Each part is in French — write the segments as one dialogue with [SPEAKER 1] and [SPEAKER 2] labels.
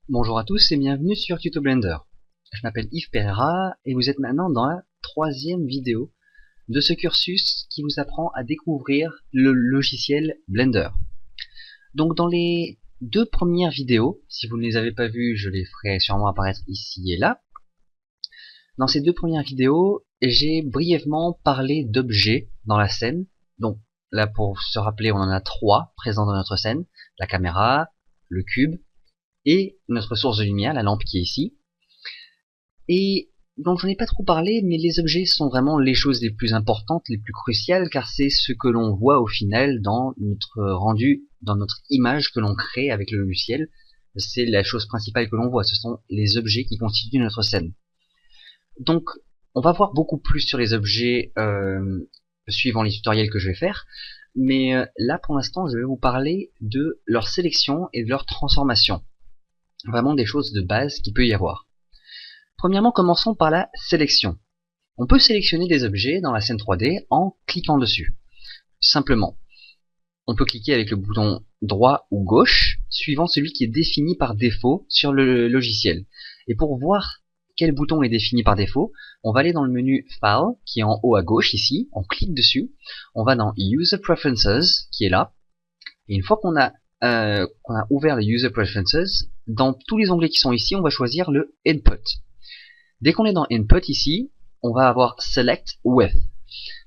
[SPEAKER 1] Bonjour à tous et bienvenue sur Tuto Blender. Je m'appelle Yves Pereira et vous êtes maintenant dans la troisième vidéo de ce cursus qui vous apprend à découvrir le logiciel Blender. Donc dans les deux premières vidéos, si vous ne les avez pas vues, je les ferai sûrement apparaître ici et là. Dans ces deux premières vidéos, j'ai brièvement parlé d'objets dans la scène. Donc là, pour se rappeler, on en a trois présents dans notre scène: la caméra, le cube et notre source de lumière, la lampe qui est ici. Et donc j'en ai pas trop parlé, mais les objets sont vraiment les choses les plus importantes, les plus cruciales, car c'est ce que l'on voit au final dans notre rendu, dans notre image que l'on crée avec le logiciel. C'est la chose principale que l'on voit, ce sont les objets qui constituent notre scène. Donc on va voir beaucoup plus sur les objets suivant les tutoriels que je vais faire, mais là pour l'instant je vais vous parler de leur sélection et de leur transformation. Vraiment des choses de base qu'il peut y avoir. Premièrement, commençons par la sélection. On peut sélectionner des objets dans la scène 3D en cliquant dessus. Simplement, on peut cliquer avec le bouton droit ou gauche, suivant celui qui est défini par défaut sur le logiciel. Et pour voir quel bouton est défini par défaut, on va aller dans le menu File, qui est en haut à gauche ici, on clique dessus, on va dans User Preferences, qui est là, et une fois qu'on a ouvert le User Preferences, dans tous les onglets qui sont ici, on va choisir le Input. Dès qu'on est dans Input ici, on va avoir Select With.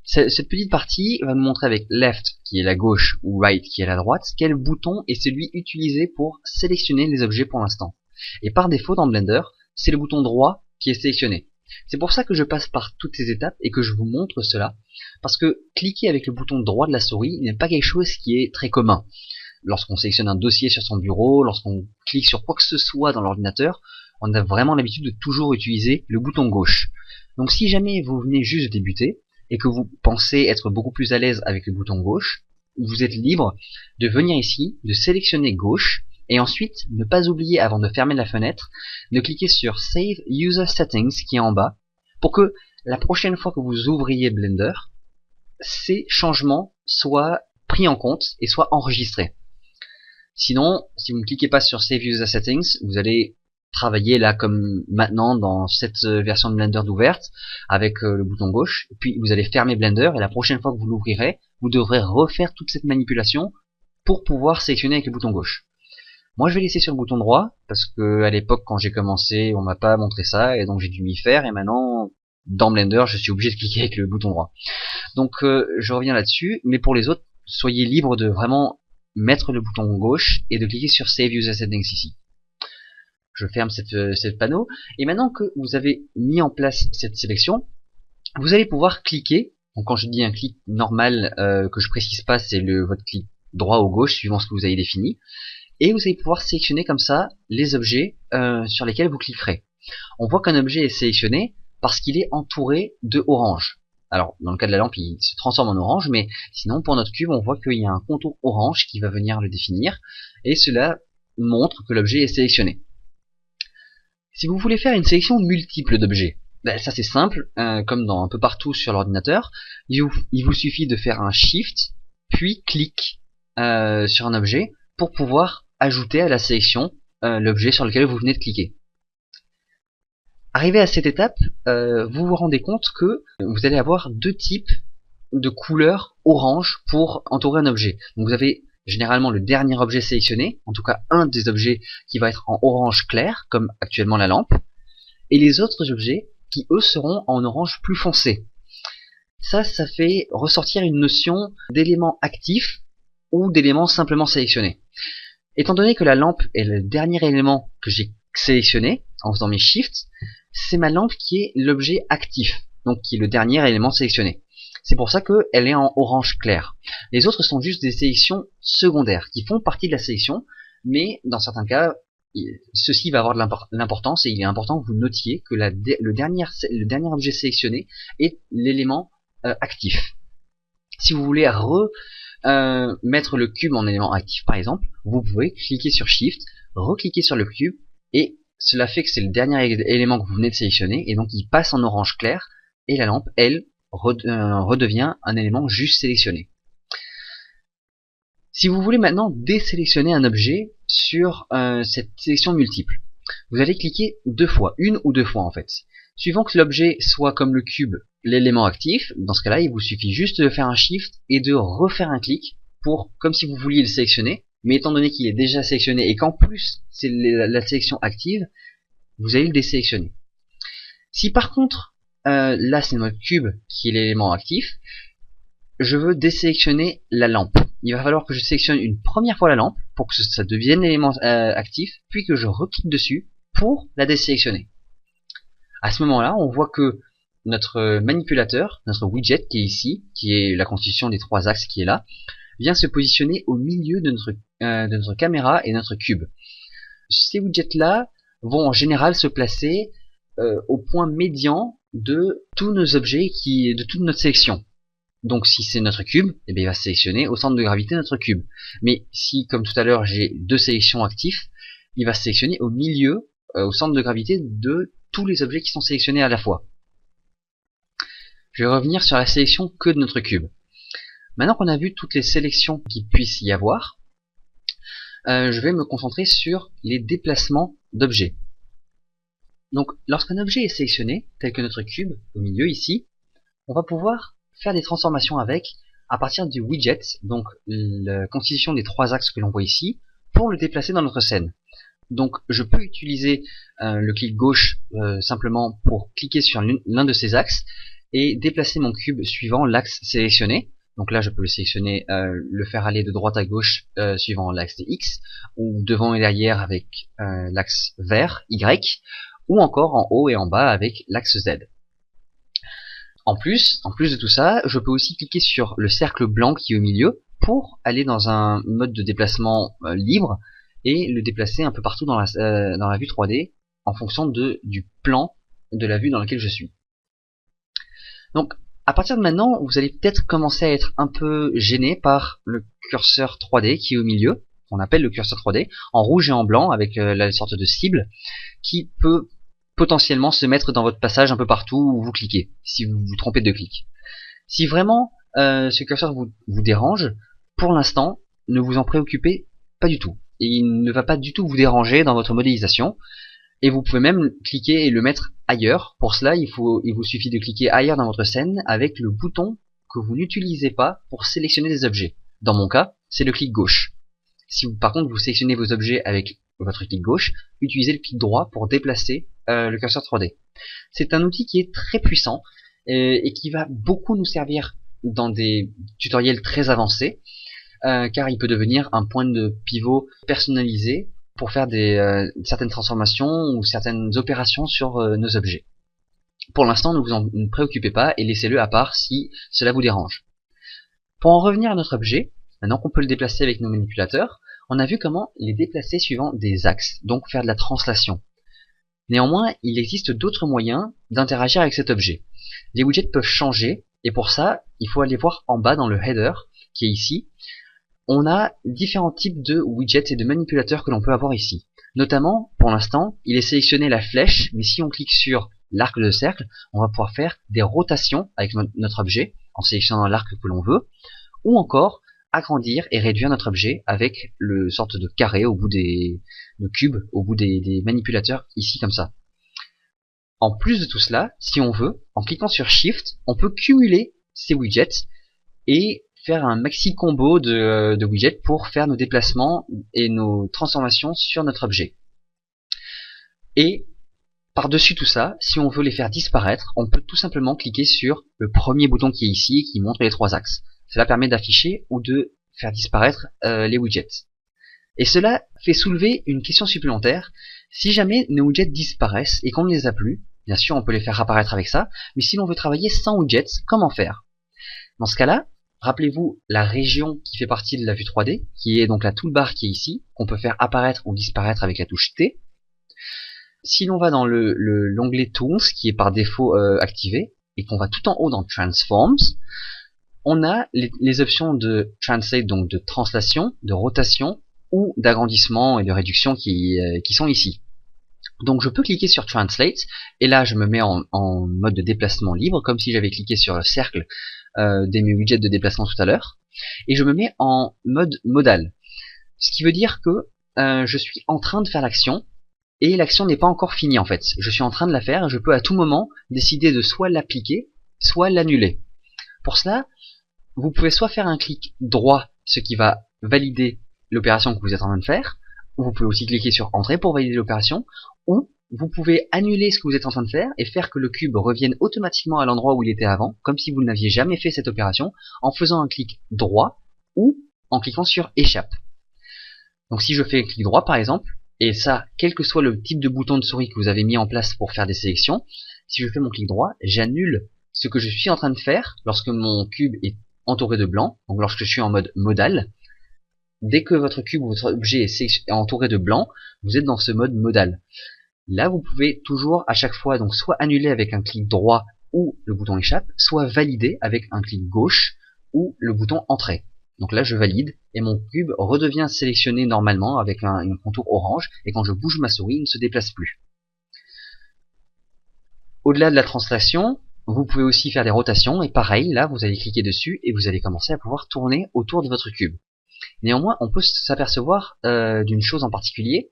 [SPEAKER 1] Cette petite partie va nous montrer avec Left, qui est la gauche, ou Right, qui est la droite, quel bouton est celui utilisé pour sélectionner les objets pour l'instant. Et par défaut dans Blender, c'est le bouton droit qui est sélectionné. C'est pour ça que je passe par toutes ces étapes et que je vous montre cela, parce que cliquer avec le bouton droit de la souris n'est pas quelque chose qui est très commun. Lorsqu'on sélectionne un dossier sur son bureau, lorsqu'on clique sur quoi que ce soit dans l'ordinateur, on a vraiment l'habitude de toujours utiliser le bouton gauche. Donc si jamais vous venez juste de débuter et que vous pensez être beaucoup plus à l'aise avec le bouton gauche, vous êtes libre de venir ici, de sélectionner gauche, et ensuite ne pas oublier, avant de fermer la fenêtre, de cliquer sur Save User Settings qui est en bas, pour que la prochaine fois que vous ouvriez Blender, ces changements soient pris en compte et soient enregistrés. Sinon, si vous ne cliquez pas sur Save User Settings, vous allez travailler là comme maintenant dans cette version de Blender d'ouverte avec le bouton gauche, puis vous allez fermer Blender et la prochaine fois que vous l'ouvrirez, vous devrez refaire toute cette manipulation pour pouvoir sélectionner avec le bouton gauche. Moi je vais laisser sur le bouton droit parce que à l'époque quand j'ai commencé on m'a pas montré ça et donc j'ai dû m'y faire et maintenant dans Blender je suis obligé de cliquer avec le bouton droit. Donc je reviens là-dessus, mais pour les autres, soyez libre de vraiment mettre le bouton gauche et de cliquer sur Save User Settings ici. Je ferme cette panneau, et maintenant que vous avez mis en place cette sélection, vous allez pouvoir cliquer. Donc quand je dis un clic normal, que je précise pas, c'est votre clic droit ou gauche suivant ce que vous avez défini, et vous allez pouvoir sélectionner comme ça les objets sur lesquels vous cliquerez. On voit qu'un objet est sélectionné parce qu'il est entouré de orange. Alors, dans le cas de la lampe, il se transforme en orange, mais sinon, pour notre cube, on voit qu'il y a un contour orange qui va venir le définir, et cela montre que l'objet est sélectionné. Si vous voulez faire une sélection multiple d'objets, ben, ça c'est simple, comme dans un peu partout sur l'ordinateur, il vous suffit de faire un Shift, puis clic sur un objet, pour pouvoir ajouter à la sélection l'objet sur lequel vous venez de cliquer. Arrivé à cette étape, vous vous rendez compte que vous allez avoir deux types de couleurs orange pour entourer un objet. Donc vous avez généralement le dernier objet sélectionné, en tout cas un des objets qui va être en orange clair, comme actuellement la lampe, et les autres objets qui eux seront en orange plus foncé. Ça fait ressortir une notion d'élément actif ou d'élément simplement sélectionné. Étant donné que la lampe est le dernier élément que j'ai sélectionné en faisant mes shifts, c'est ma lampe qui est l'objet actif, donc qui est le dernier élément sélectionné. C'est pour ça qu'elle est en orange clair. Les autres sont juste des sélections secondaires, qui font partie de la sélection, mais dans certains cas, ceci va avoir de l'importance, et il est important que vous notiez que le dernier objet sélectionné est l'élément actif. Si vous voulez mettre le cube en élément actif par exemple, vous pouvez cliquer sur Shift, recliquer sur le cube, et cela fait que c'est le dernier élément que vous venez de sélectionner, et donc il passe en orange clair, et la lampe, elle, redevient un élément juste sélectionné. Si vous voulez maintenant désélectionner un objet sur cette sélection multiple, vous allez cliquer deux fois, une ou deux fois en fait. Suivant que l'objet soit comme le cube, l'élément actif, dans ce cas-là, il vous suffit juste de faire un shift et de refaire un clic pour, comme si vous vouliez le sélectionner, mais étant donné qu'il est déjà sélectionné et qu'en plus c'est la sélection active, vous allez le désélectionner. Si par contre, là c'est notre cube qui est l'élément actif, je veux désélectionner la lampe. Il va falloir que je sélectionne une première fois la lampe pour que ça devienne l'élément actif, puis que je reclique dessus pour la désélectionner. À ce moment-là, on voit que notre manipulateur, notre widget qui est ici, qui est la constitution des trois axes qui est là, vient se positionner au milieu de notre caméra et notre cube. Ces widgets-là vont en général se placer au point médian de tous nos objets, de toute notre sélection. Donc si c'est notre cube, eh bien, il va sélectionner au centre de gravité notre cube. Mais si, comme tout à l'heure, j'ai deux sélections actives, il va sélectionner au milieu, au centre de gravité de tous les objets qui sont sélectionnés à la fois. Je vais revenir sur la sélection que de notre cube. Maintenant qu'on a vu toutes les sélections qu'il puisse y avoir, je vais me concentrer sur les déplacements d'objets. Donc lorsqu'un objet est sélectionné, tel que notre cube au milieu ici, on va pouvoir faire des transformations avec à partir du widget, donc la constitution des trois axes que l'on voit ici, pour le déplacer dans notre scène. Donc je peux utiliser le clic gauche simplement pour cliquer sur l'un de ces axes et déplacer mon cube suivant l'axe sélectionné. Donc là je peux le sélectionner, le faire aller de droite à gauche suivant l'axe des X, ou devant et derrière avec l'axe vert, Y, ou encore en haut et en bas avec l'axe Z. En plus de tout ça, je peux aussi cliquer sur le cercle blanc qui est au milieu pour aller dans un mode de déplacement libre et le déplacer un peu partout dans la vue 3D en fonction du plan de la vue dans laquelle je suis. Donc à partir de maintenant, vous allez peut-être commencer à être un peu gêné par le curseur 3D qui est au milieu, qu'on appelle le curseur 3D, en rouge et en blanc avec la sorte de cible qui peut potentiellement se mettre dans votre passage un peu partout où vous cliquez, si vous vous trompez de clic. Si vraiment ce curseur vous dérange, pour l'instant, ne vous en préoccupez pas du tout. Et il ne va pas du tout vous déranger dans votre modélisation. Et vous pouvez même cliquer et le mettre ailleurs. Pour cela, il vous suffit de cliquer ailleurs dans votre scène avec le bouton que vous n'utilisez pas pour sélectionner des objets. Dans mon cas, c'est le clic gauche. Si par contre vous sélectionnez vos objets avec votre clic gauche, utilisez le clic droit pour déplacer le curseur 3D. C'est un outil qui est très puissant et qui va beaucoup nous servir dans des tutoriels très avancés, car il peut devenir un point de pivot personnalisé pour faire certaines transformations ou certaines opérations sur nos objets. Pour l'instant, ne vous en préoccupez pas et laissez-le à part si cela vous dérange. Pour en revenir à notre objet, maintenant qu'on peut le déplacer avec nos manipulateurs, on a vu comment les déplacer suivant des axes, donc faire de la translation. Néanmoins, il existe d'autres moyens d'interagir avec cet objet. Les widgets peuvent changer, et pour ça, il faut aller voir en bas dans le header, qui est ici. On a différents types de widgets et de manipulateurs que l'on peut avoir ici. Notamment, pour l'instant, il est sélectionné la flèche, mais si on clique sur l'arc de cercle, on va pouvoir faire des rotations avec notre objet, en sélectionnant l'arc que l'on veut, ou encore agrandir et réduire notre objet avec le sorte de carré au bout de cube, au bout des manipulateurs, ici comme ça. En plus de tout cela, si on veut, en cliquant sur Shift, on peut cumuler ces widgets et faire un maxi combo de widgets pour faire nos déplacements et nos transformations sur notre objet. Et par-dessus tout ça, si on veut les faire disparaître, on peut tout simplement cliquer sur le premier bouton qui est ici et qui montre les trois axes. Cela permet d'afficher ou de faire disparaître les widgets. Et cela fait soulever une question supplémentaire. Si jamais nos widgets disparaissent et qu'on ne les a plus, bien sûr on peut les faire apparaître avec ça, mais si l'on veut travailler sans widgets, comment faire? Dans ce cas-là, rappelez-vous la région qui fait partie de la vue 3D, qui est donc la toolbar qui est ici, qu'on peut faire apparaître ou disparaître avec la touche T. Si l'on va dans l'onglet Tools, qui est par défaut activé, et qu'on va tout en haut dans Transforms, on a les options de Translate, donc de translation, de rotation, ou d'agrandissement et de réduction qui sont ici. Donc je peux cliquer sur Translate, et là je me mets en mode de déplacement libre, comme si j'avais cliqué sur le cercle des mes widgets de déplacement tout à l'heure, et je me mets en mode modal. Ce qui veut dire que je suis en train de faire l'action, et l'action n'est pas encore finie en fait. Je suis en train de la faire et je peux à tout moment décider de soit l'appliquer, soit l'annuler. Pour cela, vous pouvez soit faire un clic droit, ce qui va valider l'opération que vous êtes en train de faire, ou vous pouvez aussi cliquer sur Entrée pour valider l'opération, ou vous pouvez annuler ce que vous êtes en train de faire et faire que le cube revienne automatiquement à l'endroit où il était avant, comme si vous n'aviez jamais fait cette opération, en faisant un clic droit ou en cliquant sur Échappe. Donc si je fais un clic droit par exemple, et ça, quel que soit le type de bouton de souris que vous avez mis en place pour faire des sélections, si je fais mon clic droit, j'annule ce que je suis en train de faire lorsque mon cube est entouré de blanc, donc lorsque je suis en mode modal. Dès que votre cube ou votre objet est entouré de blanc, vous êtes dans ce mode modal. Là, vous pouvez toujours à chaque fois donc soit annuler avec un clic droit ou le bouton échappe, soit valider avec un clic gauche ou le bouton entrée. Donc là, je valide et mon cube redevient sélectionné normalement avec un contour orange, et quand je bouge ma souris, il ne se déplace plus. Au-delà de la translation, vous pouvez aussi faire des rotations, et pareil, là, vous allez cliquer dessus et vous allez commencer à pouvoir tourner autour de votre cube. Néanmoins, on peut s'apercevoir d'une chose en particulier,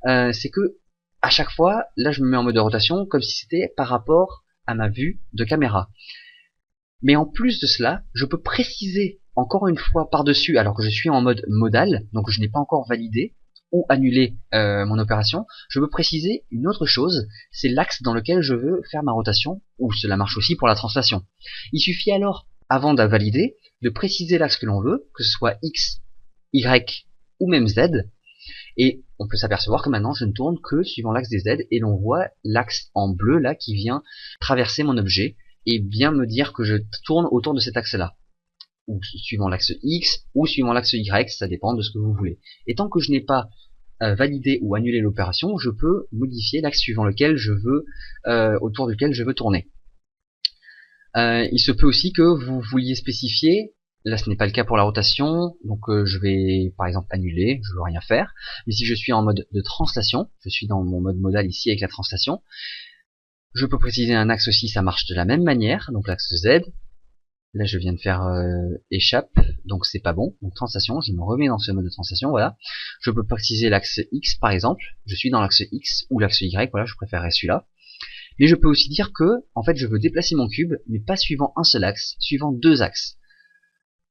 [SPEAKER 1] c'est que à chaque fois, là, je me mets en mode de rotation comme si c'était par rapport à ma vue de caméra. Mais en plus de cela, je peux préciser encore une fois par-dessus, alors que je suis en mode modal, donc je n'ai pas encore validé ou annulé mon opération, je peux préciser une autre chose, c'est l'axe dans lequel je veux faire ma rotation, ou cela marche aussi pour la translation. Il suffit alors, avant de valider, de préciser l'axe que l'on veut, que ce soit X, Y ou même Z, et on peut s'apercevoir que maintenant je ne tourne que suivant l'axe des Z, et l'on voit l'axe en bleu là qui vient traverser mon objet, et bien me dire que je tourne autour de cet axe-là, ou suivant l'axe X, ou suivant l'axe Y, ça dépend de ce que vous voulez. Et tant que je n'ai pas validé ou annulé l'opération, je peux modifier l'axe suivant lequel je veux, autour duquel je veux tourner. Il se peut aussi que vous vouliez spécifier, là ce n'est pas le cas pour la rotation, donc je vais par exemple annuler, je ne veux rien faire, mais si je suis en mode de translation, je suis dans mon mode modal ici avec la translation, je peux préciser un axe aussi, ça marche de la même manière, donc l'axe Z. Là je viens de faire échappe, donc c'est pas bon, donc translation, je me remets dans ce mode de translation, voilà. Je peux préciser l'axe X par exemple, je suis dans l'axe X ou l'axe Y, voilà, je préférerais celui-là. Mais je peux aussi dire que, en fait, je veux déplacer mon cube, mais pas suivant un seul axe, suivant deux axes.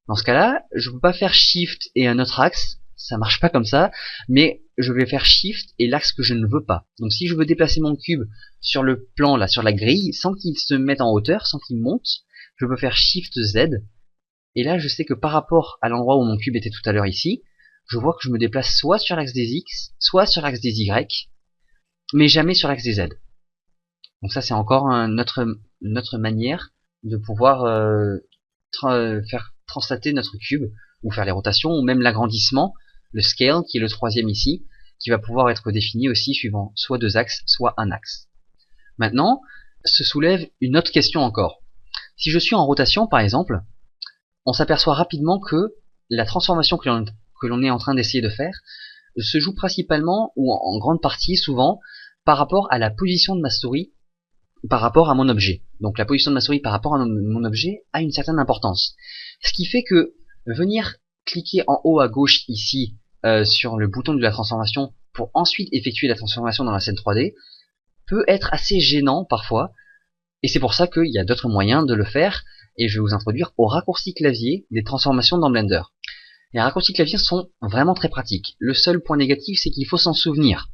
[SPEAKER 1] Dans ce cas-là, je peux pas faire Shift et un autre axe, ça marche pas comme ça, mais je vais faire Shift et l'axe que je ne veux pas. Donc si je veux déplacer mon cube sur le plan, là, sur la grille, sans qu'il se mette en hauteur, sans qu'il monte, je peux faire Shift Z, et là je sais que par rapport à l'endroit où mon cube était tout à l'heure ici, je vois que je me déplace soit sur l'axe des X, soit sur l'axe des Y, mais jamais sur l'axe des Z. Donc ça c'est encore une autre manière de pouvoir faire translater notre cube, ou faire les rotations, ou même l'agrandissement, le scale qui est le troisième ici, qui va pouvoir être défini aussi suivant soit deux axes, soit un axe. Maintenant, se soulève une autre question encore. Si je suis en rotation par exemple, on s'aperçoit rapidement que la transformation que l'on est en train d'essayer de faire se joue principalement, ou en grande partie souvent, par rapport à la position de ma souris par rapport à mon objet. Donc la position de ma souris par rapport à mon objet a une certaine importance. Ce qui fait que venir cliquer en haut à gauche ici sur le bouton de la transformation pour ensuite effectuer la transformation dans la scène 3D peut être assez gênant parfois, et c'est pour ça qu'il y a d'autres moyens de le faire, et je vais vous introduire au raccourci clavier des transformations dans Blender. Les raccourcis clavier sont vraiment très pratiques. Le seul point négatif, c'est qu'il faut s'en souvenir.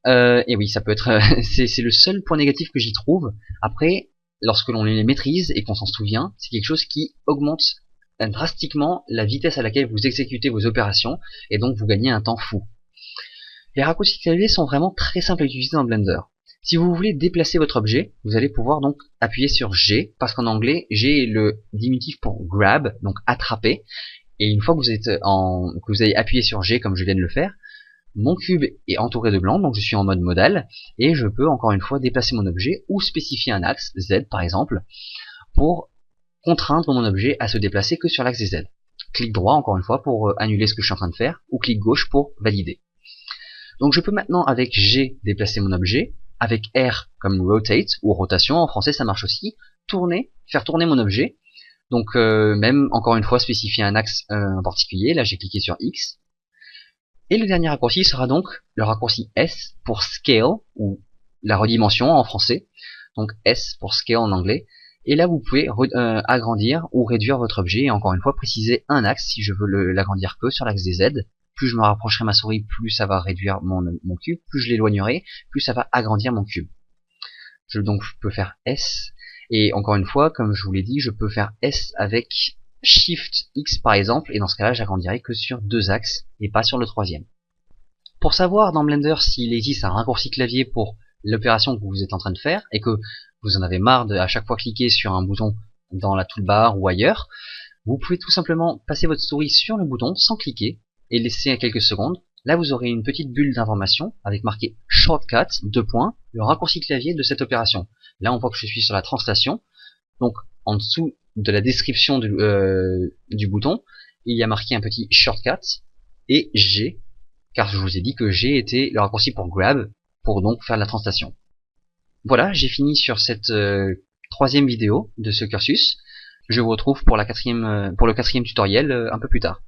[SPEAKER 1] Et oui, ça peut être, c'est le seul point négatif que j'y trouve. Après, lorsque l'on les maîtrise et qu'on s'en souvient, c'est quelque chose qui augmente drastiquement la vitesse à laquelle vous exécutez vos opérations, et donc vous gagnez un temps fou. Les raccourcis clavier sont vraiment très simples à utiliser dans Blender. Si vous voulez déplacer votre objet, vous allez pouvoir donc appuyer sur G, parce qu'en anglais, G est le diminutif pour grab, donc attraper. Et une fois que vous avez appuyé sur G, comme je viens de le faire, mon cube est entouré de blanc, donc je suis en mode modal, et je peux encore une fois déplacer mon objet, ou spécifier un axe, Z par exemple, pour contraindre mon objet à se déplacer que sur l'axe des Z. Clic droit encore une fois pour annuler ce que je suis en train de faire, ou clic gauche pour valider. Donc je peux maintenant avec G déplacer mon objet, avec R comme rotate, ou rotation, en français ça marche aussi, faire tourner mon objet, donc même encore une fois spécifier un axe en particulier, là j'ai cliqué sur X, Et le dernier raccourci sera donc le raccourci S pour Scale, ou la redimension en français. Donc S pour Scale en anglais. Et là, vous pouvez agrandir ou réduire votre objet, et encore une fois, préciser un axe si je veux l'agrandir que sur l'axe des Z. Plus je me rapprocherai ma souris, plus ça va réduire mon cube, plus je l'éloignerai, plus ça va agrandir mon cube. Je peux faire S, et encore une fois, comme je vous l'ai dit, je peux faire S avec Shift X par exemple, et dans ce cas-là, j'agrandirai que sur 2 axes, et pas sur le troisième. Pour savoir dans Blender s'il existe un raccourci clavier pour l'opération que vous êtes en train de faire, et que vous en avez marre de à chaque fois cliquer sur un bouton dans la toolbar ou ailleurs, vous pouvez tout simplement passer votre souris sur le bouton sans cliquer et laisser quelques secondes. Là, vous aurez une petite bulle d'information avec marqué Shortcut, le raccourci clavier de cette opération. Là, on voit que je suis sur la translation. Donc, en dessous de la description du bouton, il y a marqué un petit Shortcut et G, car je vous ai dit que G était le raccourci pour Grab, pour donc faire la translation. Voilà, j'ai fini sur cette troisième vidéo de ce cursus. Je vous retrouve pour le quatrième tutoriel un peu plus tard.